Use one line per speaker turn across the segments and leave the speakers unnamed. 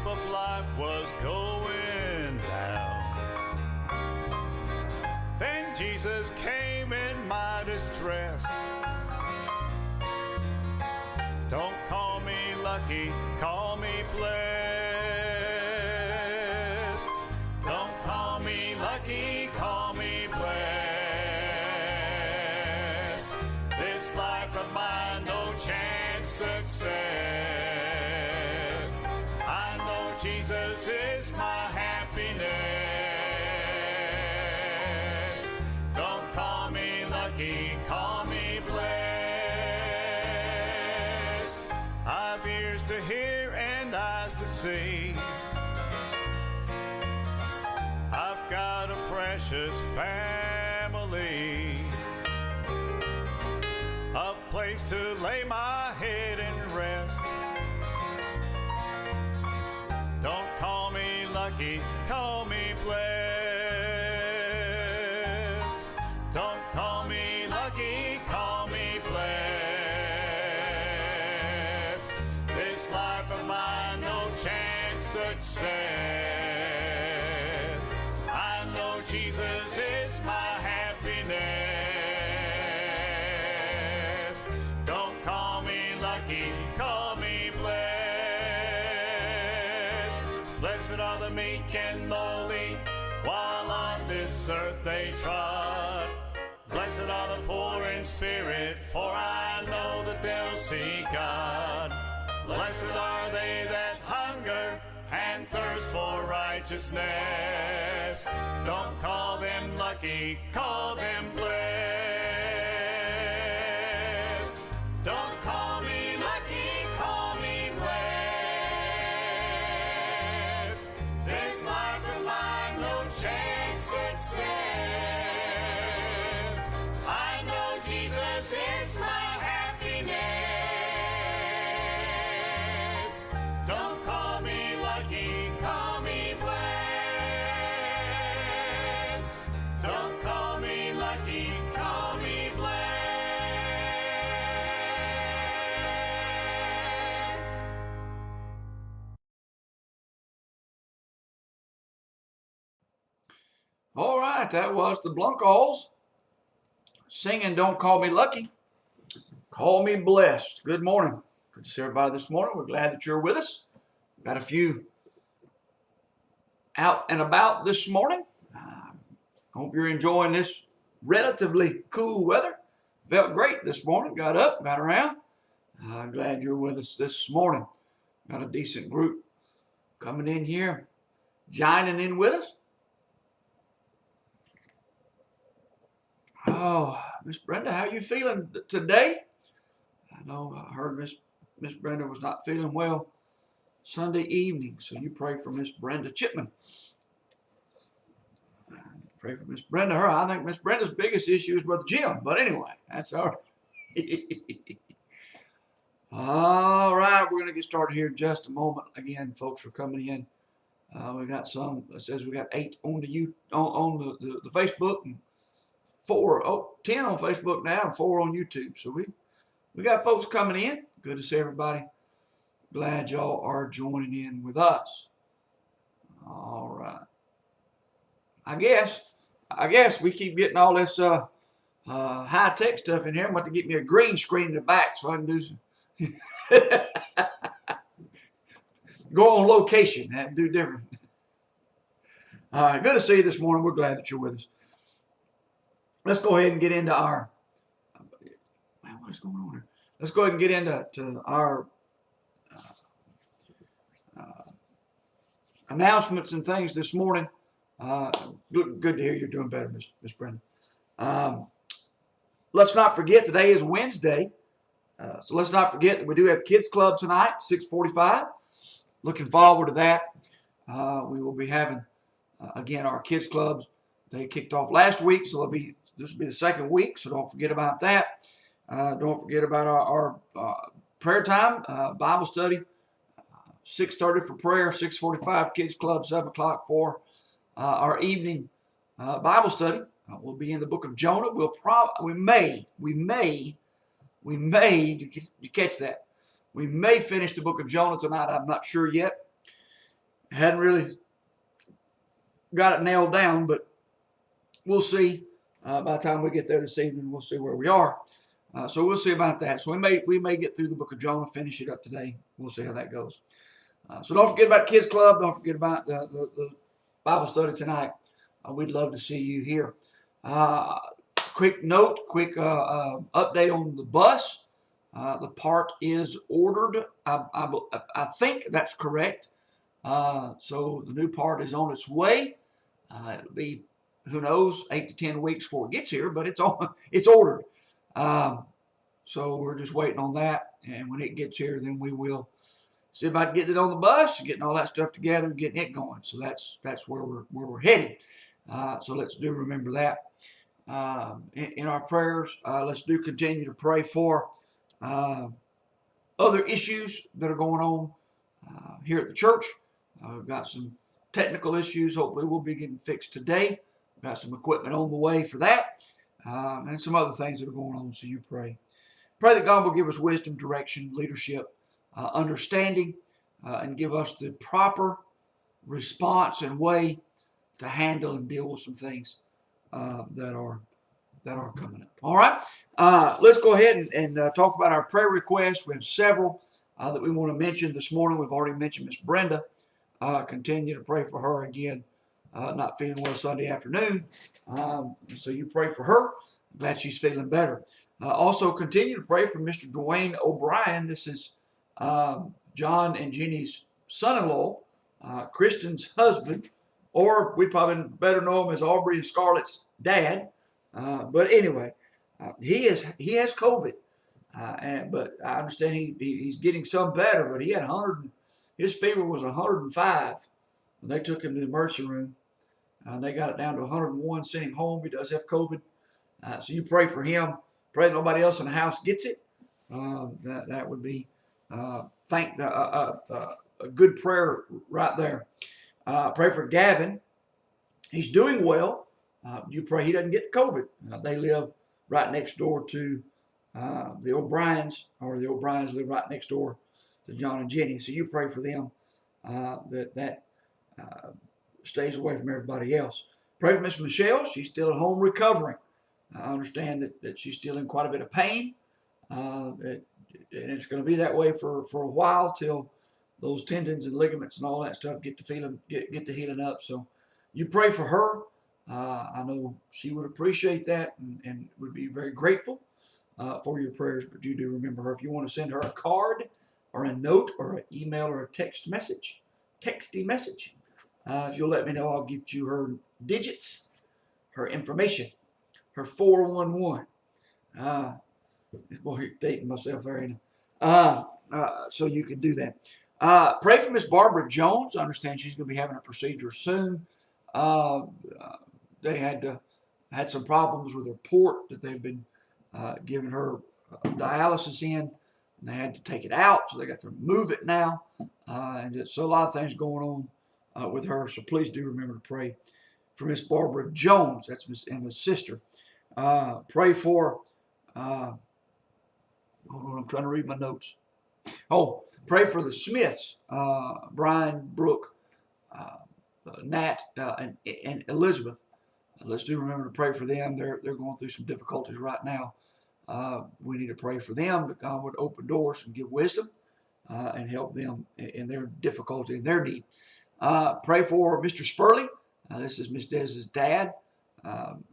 of life was going down. Then Jesus came in my distress. Don't call me lucky, call me blessed. Don't call me lucky, call me blessed. This life of mine, no chance success. I know Jesus is my happiness. Don't call me lucky, call me blessed. I've ears to hear and eyes to see. I've got a precious family, a place to lay my head and rest. Don't call me lucky, call me blessed. Don't call me lucky, call me blessed. This life of mine, no chance success. I know Jesus is my happiness. Don't call me lucky, call me blessed. Blessed are the meek and lowly, while on this earth they trod. Blessed are the poor in spirit, for I know that they'll see God. Blessed are they that hunger and thirst for righteousness. Don't call them lucky, call them blessed. Don't call me lucky, call me blessed. This life of mine, no chance success. I know Jesus is my happiness. Don't call me lucky, call me blessed. Don't call me lucky, call me blessed.
All right, that was the Blunkos singing Don't Call Me Lucky, Call Me Blessed. Good morning. Good to see everybody this morning. We're glad that you're with us. We've got a few out and about this morning. Hope you're enjoying this relatively cool weather. Felt great this morning. Got up, got around. Glad you're with us this morning. Got a decent group coming in here, joining in with us. Oh, Miss Brenda, how you feeling today? I know I heard Miss Brenda was not feeling well Sunday evening, so you pray for Miss Brenda Chipman. Pray for Miss Brenda. I think Miss Brenda's biggest issue is Brother Jim, but anyway, that's all right. All right, we're going to get started here in just a moment. Again, folks are coming in. We got some. It says we got 8 on the Facebook, and 10 on Facebook now, and 4 on YouTube. So we got folks coming in. Good to see everybody. Glad y'all are joining in with us. All right. I guess we keep getting all this high tech stuff in here. I'm about to get me a green screen in the back so I can do some go on location and do different. All right, good to see you this morning. We're glad that you're with us. Let's go ahead and get into our what is going on here? Let's go ahead and get into our announcements and things this morning. Good to hear you're doing better, Miss Brenda. Let's not forget today is Wednesday, so let's not forget that we do have Kids Club tonight, 6:45. Looking forward to that. We will be having again our Kids Clubs. They kicked off last week, so this will be the second week. So don't forget about that. Don't forget about our prayer time, Bible study. 6:30 for prayer, 6:45 Kids Club, 7 o'clock for our evening Bible study. We'll be in the book of Jonah. We may, you catch that? We may finish the book of Jonah tonight. I'm not sure yet. Hadn't really got it nailed down, but we'll see. By the time we get there this evening, we'll see where we are. So we'll see about that. So we may get through the book of Jonah, finish it up today. We'll see how that goes. So don't forget about Kids Club. Don't forget about the Bible study tonight. We'd love to see you here. Quick note, quick update on the bus. The part is ordered. I think that's correct. So the new part is on its way. It'll be, who knows, 8 to 10 weeks before it gets here, but it's ordered. So we're just waiting on that. And when it gets here, then we will see about getting it on the bus, getting all that stuff together, and getting it going. So that's where we're headed. So let's do remember that in our prayers. Let's do continue to pray for other issues that are going on here at the church. We've got some technical issues. Hopefully we'll be getting fixed today. We've got some equipment on the way for that, and some other things that are going on. So you pray. Pray that God will give us wisdom, direction, leadership, understanding, and give us the proper response and way to handle and deal with some things that are coming up. All right, let's go ahead and talk about our prayer requests. We have several that we want to mention this morning. We've already mentioned Miss Brenda. Continue to pray for her again. Not feeling well Sunday afternoon, so you pray for her. Glad she's feeling better. Also, continue to pray for Mr. Dwayne O'Brien. This is John and Jenny's son-in-law, Kristen's husband, or we probably better know him as Aubrey and Scarlett's dad. But anyway, he has COVID, but I understand he's getting some better. But he had 100. His fever was 105 when they took him to the emergency room. They got it down to 101. Sent him home. He does have COVID, so you pray for him. Pray that nobody else in the house gets it. That would be a good prayer right there. Pray for Gavin. He's doing well. You pray he doesn't get the COVID. They live right next door to the O'Briens, or the O'Briens live right next door to John and Jenny. So you pray for them that stays away from everybody else. Pray for Miss Michelle. She's still at home recovering. I understand that she's still in quite a bit of pain. And it's going to be that way for a while till those tendons and ligaments and all that stuff get to healing up. So you pray for her. I know she would appreciate that and would be very grateful for your prayers. But you do remember her. If you want to send her a card or a note or an email or a texty message, if you'll let me know, I'll give you her digits, her information, her 411. Boy, you're dating myself there, ain't I? So you can do that. Pray for Miss Barbara Jones. I understand she's going to be having a procedure soon. They had some problems with her port that they've been giving her dialysis in, and they had to take it out, so they got to move it now. And so a lot of things going on with her. So please do remember to pray for Miss Barbara Jones. That's Miss Emma's sister. Pray for. Hold on, I'm trying to read my notes. Oh, pray for the Smiths, Brian, Brooke, Nat, and Elizabeth. Let's do remember to pray for them. They're going through some difficulties right now. We need to pray for them, that God would open doors and give wisdom and help them in their difficulty and their need. Pray for Mr. Spurley. This is Miss Dez's dad.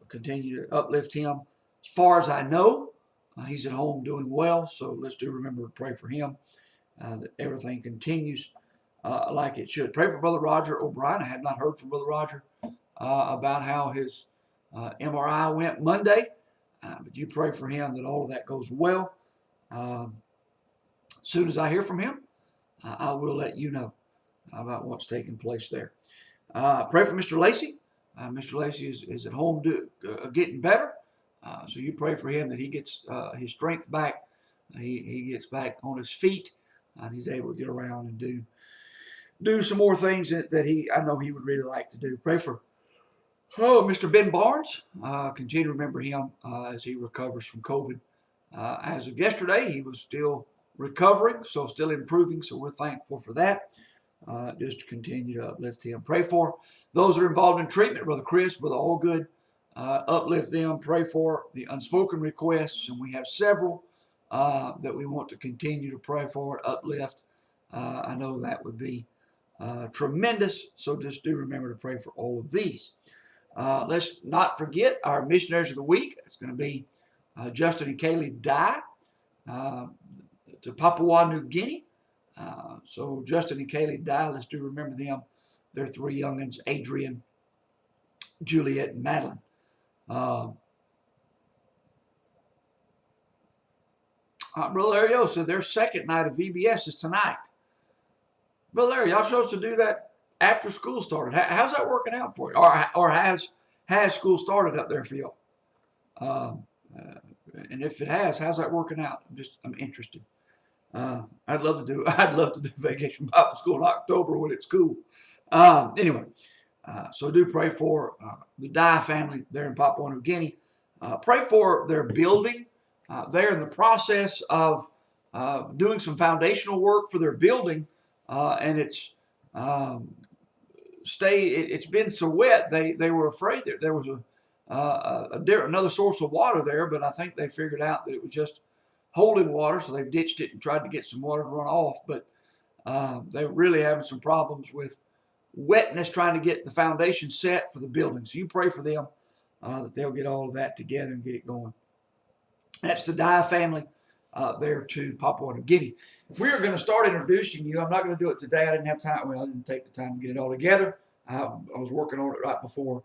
Continue to uplift him. As far as I know, he's at home doing well, so let's do remember to pray for him, that everything continues like it should. Pray for Brother Roger O'Brien. I have not heard from Brother Roger about how his MRI went Monday, but you pray for him that all of that goes well. As soon as I hear from him, I will let you know about what's taking place there. Pray for Mr. Lacey. Mr. Lacey is at home getting better. So you pray for him that he gets his strength back. He gets back on his feet, and he's able to get around and do some more things that I know he would really like to do. Pray for Mr. Ben Barnes. Continue to remember him as he recovers from COVID. As of yesterday, he was still recovering, so still improving. So we're thankful for that. just to continue to uplift him. Pray for those that are involved in treatment, Brother Chris, Brother Allgood. Uplift them. Pray for the unspoken requests, and we have several that we want to continue to pray for, uplift. I know that would be tremendous, so just do remember to pray for all of these. Let's not forget our missionaries of the week. It's going to be Justin and Kaylee Dye to Papua New Guinea. So Justin and Kaylee Dye, let's do remember them. Their three youngins, Adrian, Juliet, and Madeline. Brother Ariel said their second night of VBS is tonight. Brother Larry, y'all supposed to do that after school started. How's that working out for you? Or has school started up there for y'all? And if it has, how's that working out? I'm interested. I'd love to do Vacation Bible School in October when it's cool. Anyway, so do pray for the Dye family there in Papua New Guinea. Pray for their building. They're in the process of doing some foundational work for their building, and it's been so wet they were afraid that there was another source of water there, but I think they figured out that it was just holding water, so they've ditched it and tried to get some water to run off. But they're really having some problems with wetness trying to get the foundation set for the building. So you pray for them that they'll get all of that together and get it going. That's the Dye family there to Papua New Guinea. We're going to start introducing you. I'm not going to do it today. I didn't have time. Well, I didn't take the time to get it all together. I was working on it right before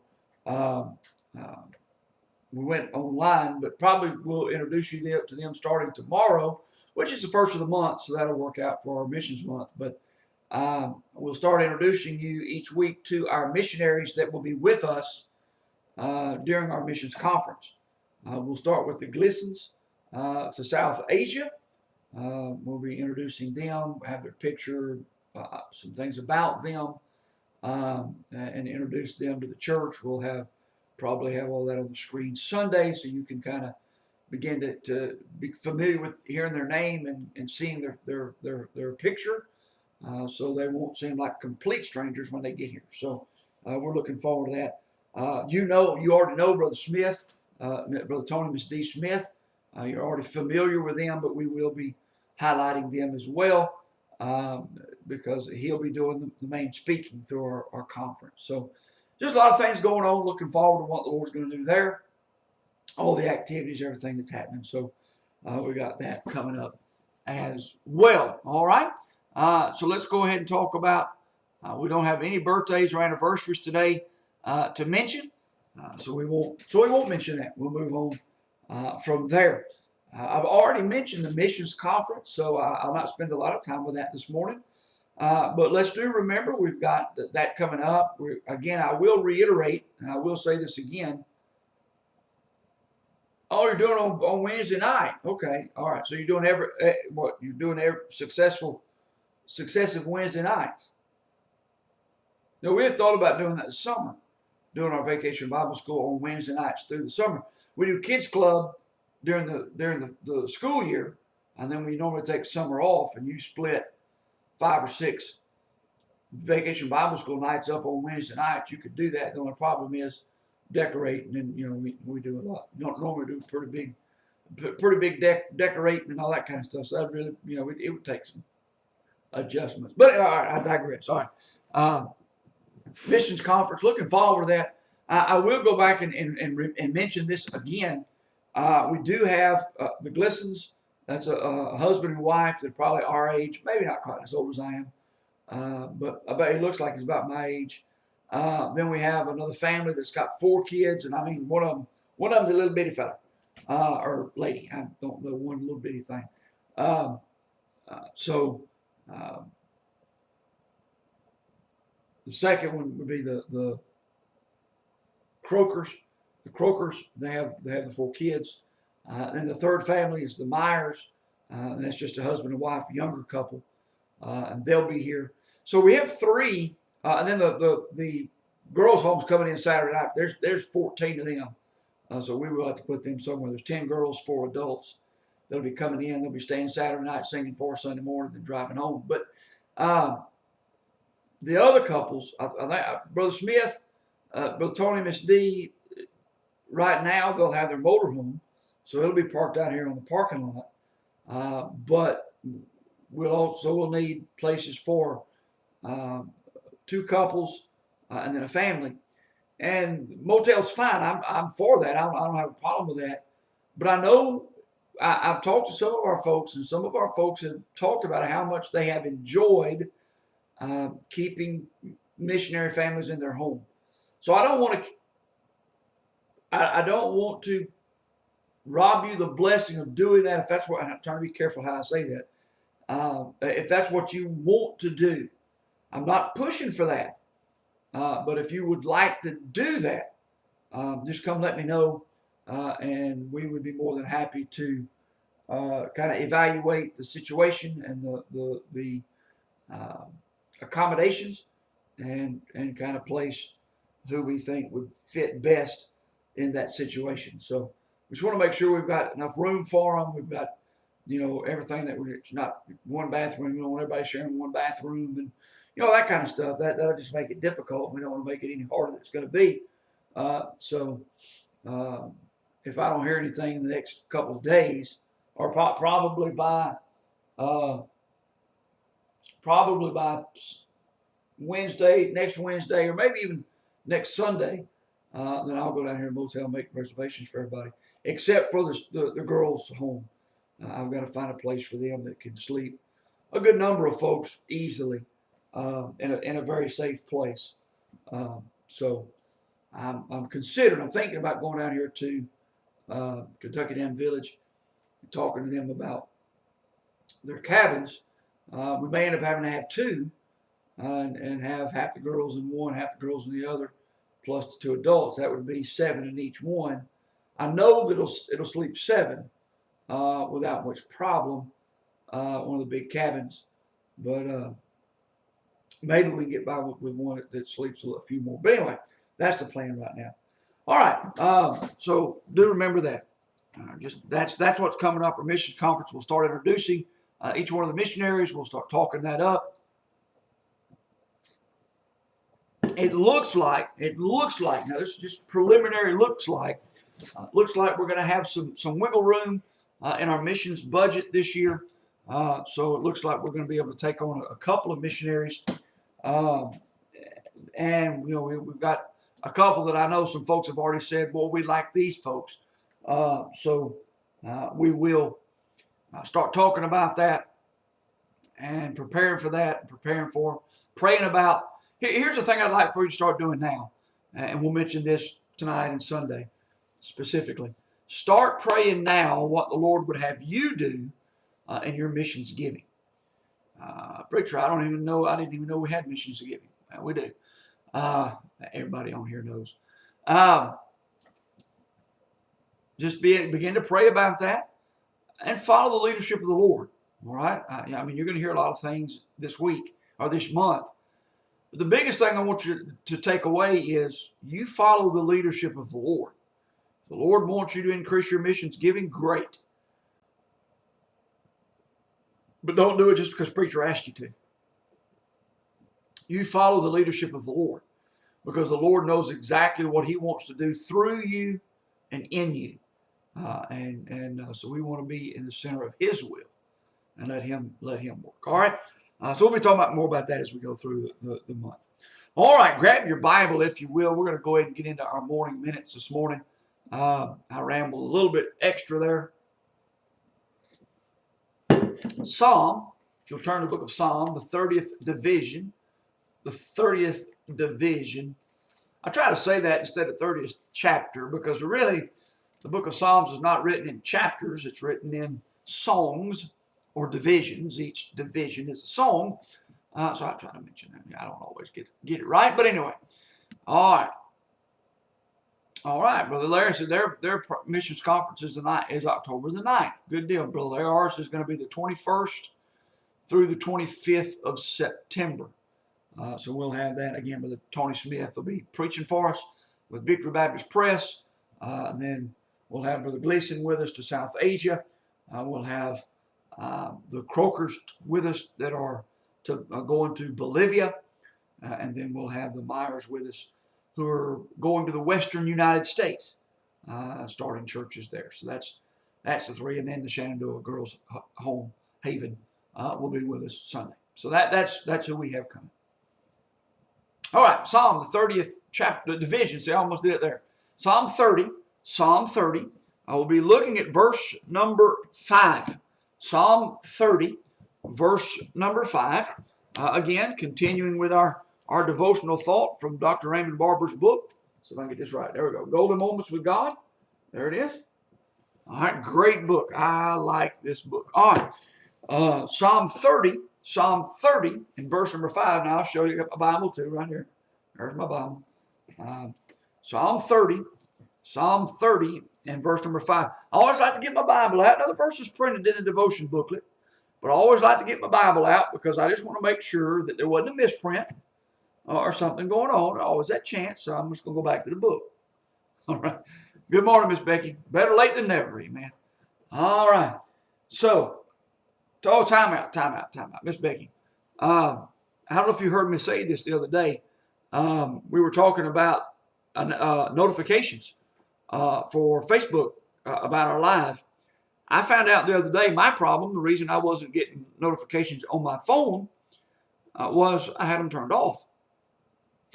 we went online, but probably we'll introduce you to them starting tomorrow, which is the first of the month, so that'll work out for our missions month. But we'll start introducing you each week to our missionaries that will be with us during our missions conference. We'll start with the Glissons to South Asia. We'll be introducing them, have their picture, some things about them, and introduce them to the church. We'll probably have all that on the screen Sunday, so you can kind of begin to be familiar with hearing their name and seeing their picture, so they won't seem like complete strangers when they get here. So we're looking forward to that. You already know Brother Smith, Brother Tony, Miss D. Smith. You're already familiar with them, but we will be highlighting them as well because he'll be doing the main speaking through our conference. So just a lot of things going on. Looking forward to what the Lord's going to do there. All the activities, everything that's happening. So we got that coming up as well. All right. So let's go ahead and talk about, we don't have any birthdays or anniversaries today to mention. So we won't mention that. We'll move on from there. I've already mentioned the missions conference, so I'll not spend a lot of time with that this morning. But let's do remember we've got that coming up. Again, I will reiterate, and I will say this again. Oh, you're doing on Wednesday night. Okay, all right. So you're doing every successive Wednesday nights. Now we had thought about doing that this summer, doing our Vacation Bible School on Wednesday nights through the summer. We do kids club during the school year, and then we normally take summer off, and you split 5 or 6 Vacation Bible School nights up on Wednesday nights. You could do that. The only problem is decorating, and we do a lot. We don't normally do pretty big decorating and all that kind of stuff. So that really, it would take some adjustments. But all right, I digress. All right, missions conference. Looking forward to that. I will go back and mention this again. We do have the Glissons. That's a husband and wife. They're probably our age, maybe not quite as old as I am, but I bet he looks like he's about my age. Then we have another family that's got 4 kids, and I mean one of them's a little bitty fella or lady. I don't know, one little bitty thing. The second one would be the Crokers. The Crokers, they have the 4 kids. And the third family is the Myers, and that's just a husband and wife, younger couple, and they'll be here. So we have 3, and then the girls' home's coming in Saturday night. There's 14 of them, so we will have to put them somewhere. There's 10 girls, 4 adults. They'll be coming in. They'll be staying Saturday night, singing for us Sunday morning, and driving home. But the other couples, I think Brother Smith, Brother Tony, Miss D, right now they'll have their motorhome, so it'll be parked out here on the parking lot. But we'll need places for two couples and then a family. And motel's fine. I'm for that. I don't have a problem with that. But I know I've talked to some of our folks, and some of our folks have talked about how much they have enjoyed keeping missionary families in their home. So I don't want to rob you the blessing of doing that. If that's what I'm trying to be careful how I say that. If that's what you want to do, I'm not pushing for that. But if you would like to do that, just come let me know, and we would be more than happy to kind of evaluate the situation and the accommodations, and kind of place who we think would fit best in that situation. So we just want to make sure we've got enough room for them. We've got, everything that it's not one bathroom. We don't want everybody sharing one bathroom, and that kind of stuff. That'll just make it difficult. We don't want to make it any harder than it's going to be. So if I don't hear anything in the next couple of days, or probably by Wednesday, next Wednesday, or maybe even next Sunday, then I'll go down here to the motel and make reservations for everybody, except for the girls' home. I've got to find a place for them that can sleep a good number of folks easily in a very safe place. So I'm thinking about going down here to Kentucky Dam Village and talking to them about their cabins. We may end up having to have two and have half the girls in one, half the girls in the other, plus the two adults. That would be 7 in each one. I know that it'll sleep 7 without much problem, one of the big cabins, but maybe we can get by with one that sleeps a few more. But anyway, that's the plan right now. All right, so do remember that. That's what's coming up. Our missions conference will start introducing each one of the missionaries. We'll start talking that up. It looks like, now this is just preliminary, looks like we're going to have some wiggle room in our missions budget this year. So it looks like we're going to be able to take on a couple of missionaries. And, we've got a couple that I know some folks have already said, well, we like these folks. So we will start talking about that and preparing for that, praying about. Here's the thing I'd like for you to start doing now, and we'll mention this tonight and Sunday specifically. Start praying now what the Lord would have you do in your missions giving. Preacher, I didn't even know we had missions giving. We do. Everybody on here knows. Just begin to pray about that and follow the leadership of the Lord. All right? You're going to hear a lot of things this week or this month. But the biggest thing I want you to take away is you follow the leadership of the Lord. The Lord wants you to increase your missions giving. Great. But don't do it just because preacher asked you to. You follow the leadership of the Lord, because the Lord knows exactly what he wants to do through you and in you. So we want to be in the center of his will and let him work. All right. So we'll be talking more about that as we go through the month. All right. Grab your Bible, if you will. We're going to go ahead and get into our morning minutes this morning. I rambled a little bit extra there. Psalm, if you'll turn to the book of Psalm, the 30th division. The 30th division. I try to say that instead of 30th chapter, because really the book of Psalms is not written in chapters. It's written in songs or divisions. Each division is a song. So I try to mention that. I don't always get it right. But anyway. All right. All right. Brother Larry said their missions conference is October the 9th. Good deal, Brother Larry. Ours is going to be the 21st through the 25th of September. So we'll have that again. Brother Tony Smith will be preaching for us with Victory Baptist Press. And then we'll have Brother Gleason with us to South Asia. We'll have the Crokers with us that are going to Bolivia. and then we'll have the Myers with us, who are going to the Western United States, starting churches there. So that's the three, and then the Shenandoah Girls Home Haven will be with us Sunday. So that's who we have coming. All right, Psalm, the 30th chapter, the division. See, I almost did it there. Psalm 30. I will be looking at verse number 5. Psalm 30, verse number 5. Again, continuing with our devotional thought from Dr. Raymond Barber's book. So if I can get this right. There we go. Golden Moments with God. There it is. All right, great book. I like this book. All right, Psalm 30 in verse number 5. Now I'll show you a Bible too right here. There's my Bible. Psalm 30 in verse number 5. I always like to get my Bible out. Now the verse is printed in the devotion booklet, but I always like to get my Bible out because I just want to make sure that there wasn't a misprint or something going on. Always that chance, so I'm just going to go back to the book. All right. Good morning, Miss Becky. Better late than never, amen. All right. So, time out. Miss Becky. I don't know if you heard me say this the other day. We were talking about notifications for Facebook about our live. I found out the other day my problem, the reason I wasn't getting notifications on my phone was I had them turned off.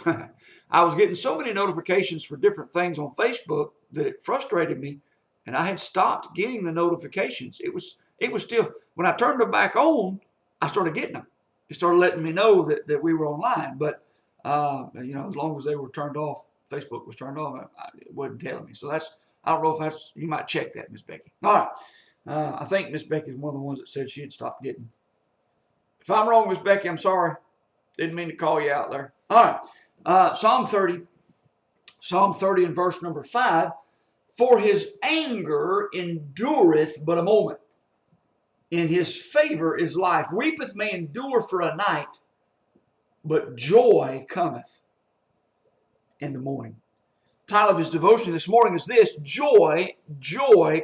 I was getting so many notifications for different things on Facebook that it frustrated me, and I had stopped getting the notifications. It was still, when I turned them back on, I started getting them. It started letting me know that we were online, but as long as they were turned off, Facebook was turned off, it wasn't telling me. So I don't know if you might check that, Miss Becky. All right. I think Miss Becky is one of the ones that said she had stopped getting. If I'm wrong, Miss Becky, I'm sorry. Didn't mean to call you out there. All right. Psalm 30 in verse number 5. For his anger endureth but a moment. In his favor is life. Weepeth may endure for a night, but joy cometh in the morning. The title of his devotion this morning is this: Joy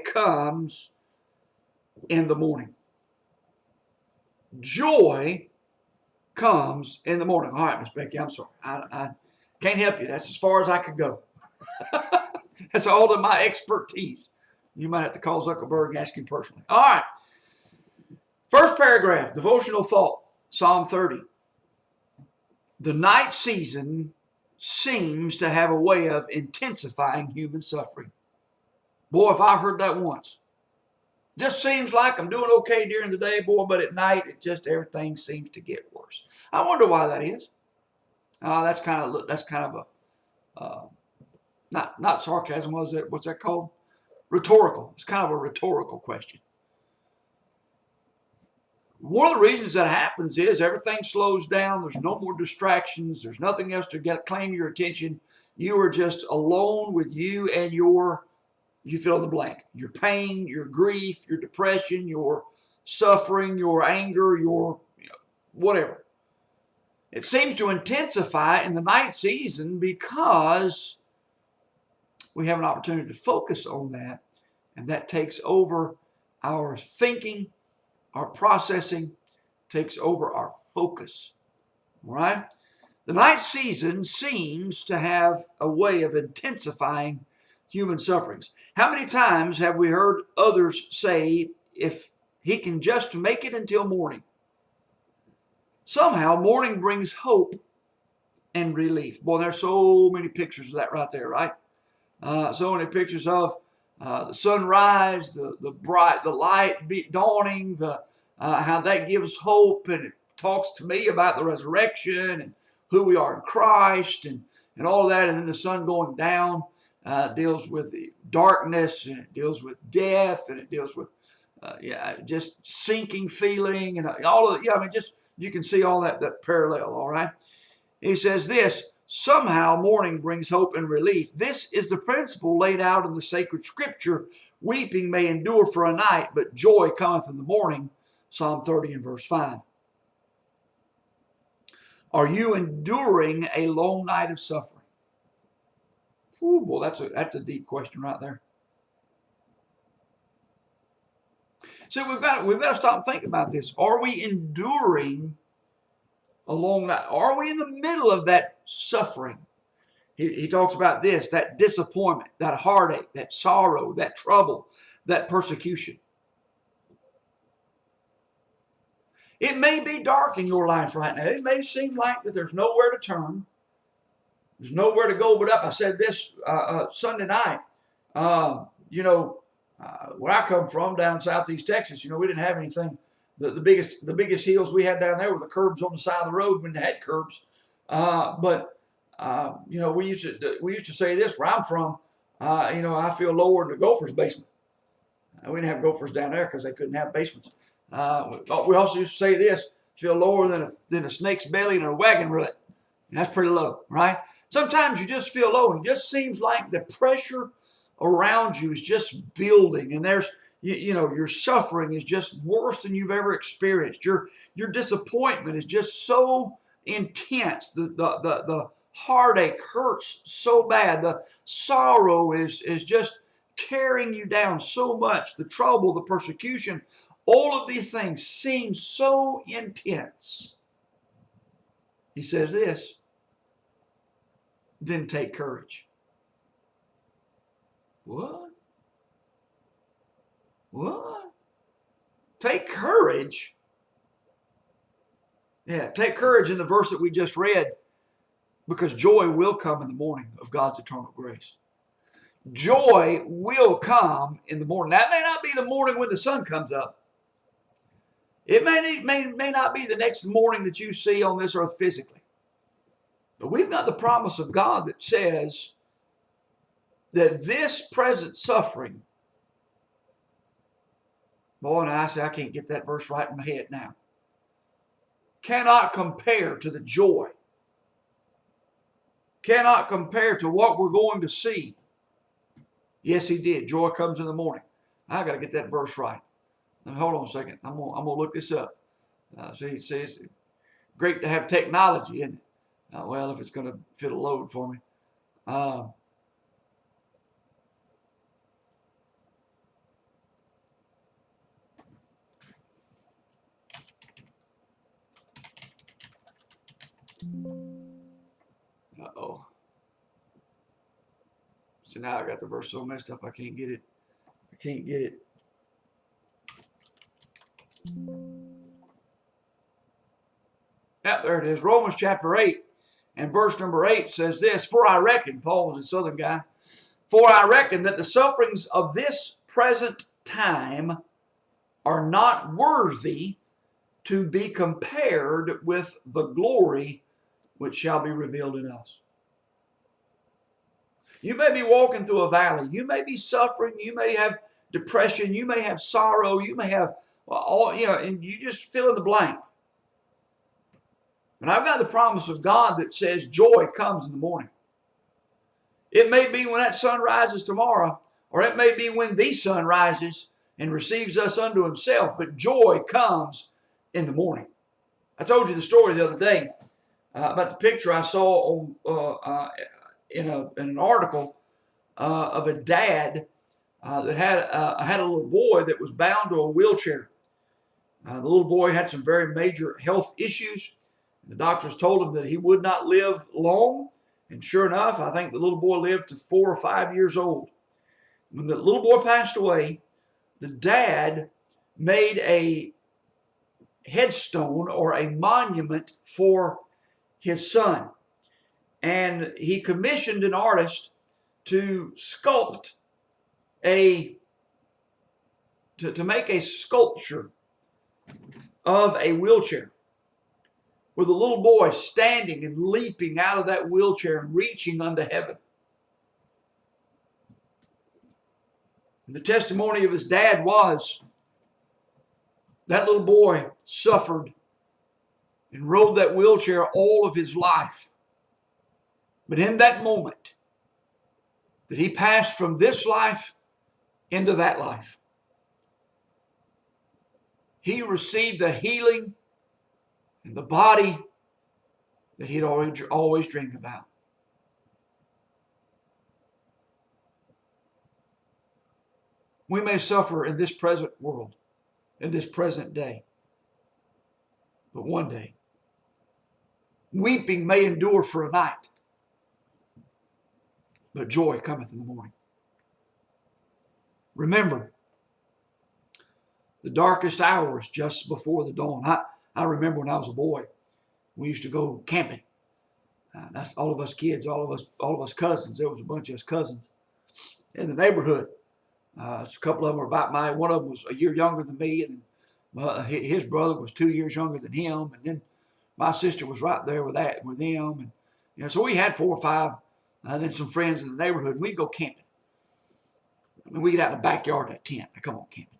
comes in the morning. Joy comes in the morning. All right, Miss Becky, I'm sorry. I can't help you. That's as far as I could go. That's all of my expertise. You might have to call Zuckerberg and ask him personally. All right. First paragraph, devotional thought, Psalm 30. The night season seems to have a way of intensifying human suffering. Boy, if I heard that once. Just seems like I'm doing okay during the day, boy, but at night, everything seems to get worse. I wonder why that is. That's kind of a not sarcasm. What's that called? Rhetorical. It's kind of a rhetorical question. One of the reasons that happens is everything slows down. There's no more distractions. There's nothing else to claim your attention. You are just alone with you and you fill in the blank. Your pain, your grief, your depression, your suffering, your anger, your whatever. It seems to intensify in the night season because we have an opportunity to focus on that, and that takes over our thinking, our processing, takes over our focus. All right? The night season seems to have a way of intensifying human sufferings. How many times have we heard others say, if he can just make it until morning? Somehow morning brings hope and relief. Boy, there's so many pictures of that right there, right? So many pictures of the sunrise, the light dawning, how that gives hope, and it talks to me about the resurrection and who we are in Christ and all of that. And then the sun going down deals with the darkness, and it deals with death, and it deals with just sinking feeling and all of it. Just you can see all that parallel. All right. He says this: somehow morning brings hope and relief. This is the principle laid out in the sacred scripture. Weeping may endure for a night, but joy cometh in the morning. Psalm 30 and verse 5. Are you enduring a long night of suffering? Ooh, boy, that's a deep question right there. So we've got to stop and think about this. Are we enduring along that? Are we in the middle of that suffering? He talks about this, that disappointment, that heartache, that sorrow, that trouble, that persecution. It may be dark in your life right now. It may seem like that there's nowhere to turn. There's nowhere to go but up. I said this Sunday night. Where I come from, down southeast Texas, we didn't have anything. The biggest hills we had down there were the curbs on the side of the road when they had curbs. We used to say this where I'm from. I feel lower in the Gophers' basement. We didn't have Gophers down there because they couldn't have basements. We also used to say this: feel lower than a snake's belly in a wagon rut. And that's pretty low, right? Sometimes you just feel low, and it just seems like the pressure around you is just building, and there's your suffering is just worse than you've ever experienced. Your disappointment is just so intense. The heartache hurts so bad. The sorrow is just tearing you down so much. The trouble, the persecution, all of these things seem so intense. He says this, then take courage. What? Take courage? Yeah, take courage in the verse that we just read, because joy will come in the morning of God's eternal grace. Joy will come in the morning. That may not be the morning when the sun comes up. It may not be the next morning that you see on this earth physically. But we've got the promise of God that says that this present suffering, boy, and I say I can't get that verse right in my head now, cannot compare to the joy, cannot compare to what we're going to see. Yes, he did. Joy comes in the morning. I got to get that verse right. Now, hold on a second. I'm gonna look this up. See, it's great to have technology, isn't it? Well, if it's going to fit a load for me. Uh-oh. So now I got the verse so messed up I can't get it. Yep, there it is. Romans chapter 8 and verse number 8 says this: For I reckon, Paul was a southern guy, for I reckon that the sufferings of this present time are not worthy to be compared with the glory which shall be revealed in us. You may be walking through a valley. You may be suffering. You may have depression. You may have sorrow. You may have and you just fill in the blank. But I've got the promise of God that says joy comes in the morning. It may be when that sun rises tomorrow, or it may be when the sun rises and receives us unto himself, but joy comes in the morning. I told you the story the other day about the picture I saw on, in an article of a dad that had a little boy that was bound to a wheelchair. The little boy had some very major health issues. The doctors told him that he would not live long. And sure enough, I think the little boy lived to 4 or 5 years old. When the little boy passed away, the dad made a headstone or a monument for his son. And he commissioned an artist to sculpt to make a sculpture of a wheelchair, with a little boy standing and leaping out of that wheelchair and reaching unto heaven. And the testimony of his dad was that little boy suffered and rode that wheelchair all of his life. But in that moment that he passed from this life into that life, he received the healing in the body that he'd always dreamed about. We may suffer in this present world, in this present day, but one day weeping may endure for a night, but joy cometh in the morning. Remember, the darkest hours just before the dawn. I remember when I was a boy, we used to go camping. That's all of us kids, all of us cousins. There was a bunch of us cousins in the neighborhood. A couple of them were about one of them was a year younger than me, and his brother was 2 years younger than him, and then my sister was right there with him, and so we had 4 or 5, and then some friends in the neighborhood. And we'd go camping. I mean, we get out in the backyard in a tent. Now, come on, camping.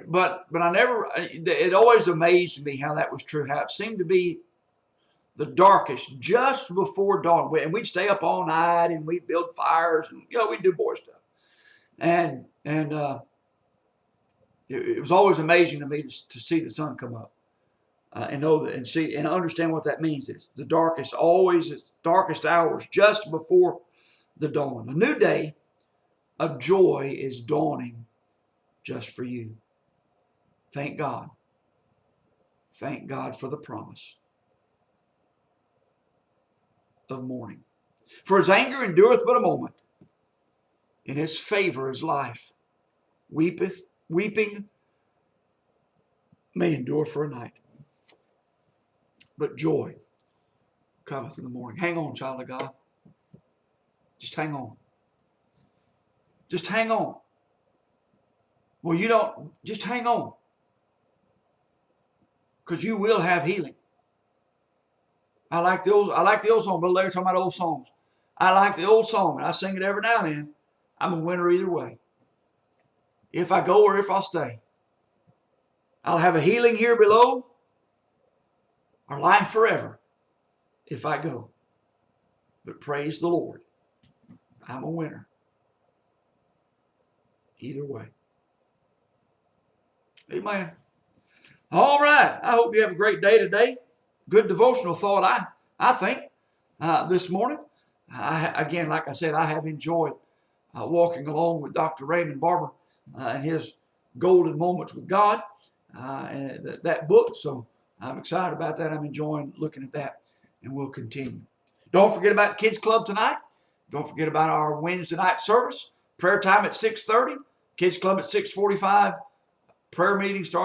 But I never. It always amazed me how that was true. How it seemed to be the darkest just before dawn, and we'd stay up all night and we'd build fires, and we'd do boy stuff. And it was always amazing to me to see the sun come up, and know that, and see and understand what that means. It's the darkest hours just before the dawn. A new day of joy is dawning just for you. Thank God. Thank God for the promise of morning. For his anger endureth but a moment, in his favor is life. Weeping may endure for a night, but joy cometh in the morning. Hang on, child of God. Just hang on. Just hang on. Well, just hang on. Because you will have healing. I like the old song. Brother Larry talking about old songs. I like the old song, and I sing it every now and then. I'm a winner either way. If I go or if I stay. I'll have a healing here below, or life forever if I go. But praise the Lord, I'm a winner either way. Amen. All right. I hope you have a great day today. Good devotional thought, I think, this morning. Again, like I said, I have enjoyed walking along with Dr. Raymond Barber and his golden moments with God and that book. So I'm excited about that. I'm enjoying looking at that, and we'll continue. Don't forget about Kids Club tonight. Don't forget about our Wednesday night service. Prayer time at 6:30. Kids Club at 6:45. Prayer meeting starts